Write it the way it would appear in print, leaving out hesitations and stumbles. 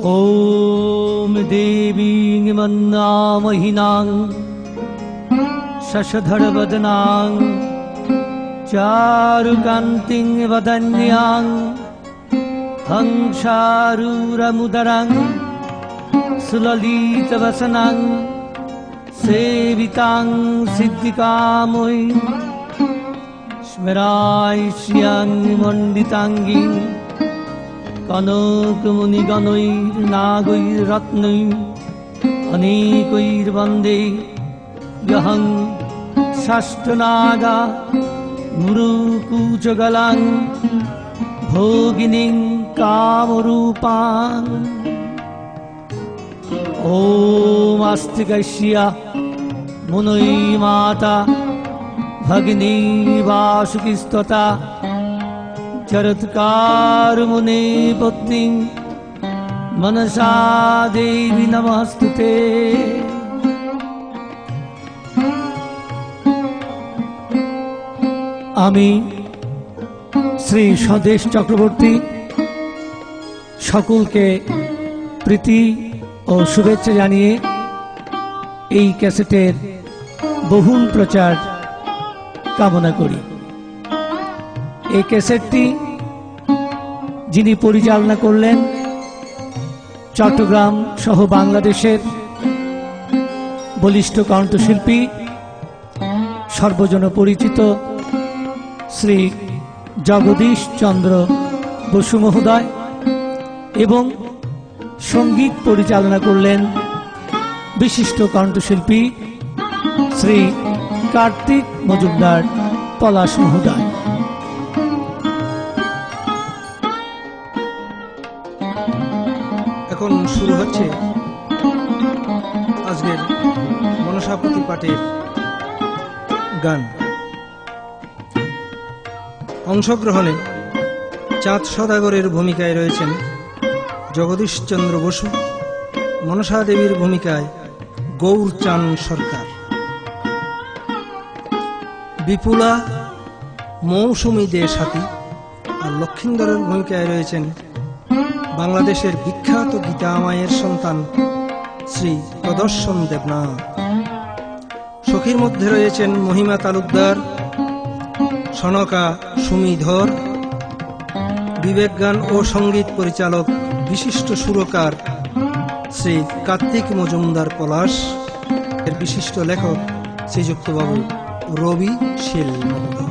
ॐ देवीं मन्नामहिनां शशधरवदनां चारुकान्तिं वदन्यां हंसारूरमुदरं सुललितवसनं सेवितां सिद्धिकामयि स्मरायिष्यां मण्डिताङ्गीं कनकमुनिगणैर्नागैर्रत्नैः अनेकैर्वन्दे यहं षष्ठनागा मुरुकूचगलां भोगिनीं कामरूपां। ॐ आस्तिकस्य मुनय माता भगिनी वासुकिस्तथा चरत्कार मुने पत्नी मनसा देवी नमस्तुते। आमी श्री स्वदेश चक्रवर्ती सकलके प्रीति और शुभेच्छा जानिए এই ক্যাসেটের বহুল প্রচার কামনা করি। এই ক্যাসেটটি যিনি পরিচালনা করলেন চট্টগ্রাম সহ বাংলাদেশের বলিষ্ঠ কণ্ঠশিল্পী সর্বজন পরিচিত শ্রী জগদীশ চন্দ্র বসু মহোদয় এবং সঙ্গীত পরিচালনা করলেন বিশিষ্ট কণ্ঠশিল্পী শ্রী কার্তিক মজুমদার পলাশ মহোদয়। এখন শুরু হচ্ছে আজকের মনসাপতি পাঠের গান। অংশগ্রহণে চাঁদ সদাগরের ভূমিকায় রয়েছেন জগদীশ চন্দ্র বসু, মনসা দেবীর ভূমিকায় গৌরচাঁদ সরকার, বিপুলা মৌসুমী দে সাথী আর লক্ষিন্দরের ভূমিকায় রয়েছেন বাংলাদেশের বিখ্যাত গীতা মায়ের সন্তান শ্রী প্রদর্শন দেবনাথ। সখীর মধ্যে রয়েছেন মহিমা তালুকদার, সনকা সুমিধর, বিবেক গান ও সঙ্গীত পরিচালক বিশিষ্ট সুরকার শ্রী কার্তিক মজুমদার পলাশ, এর বিশিষ্ট লেখক শ্রীযুক্ত বাবু রবি শীল মহোদয়।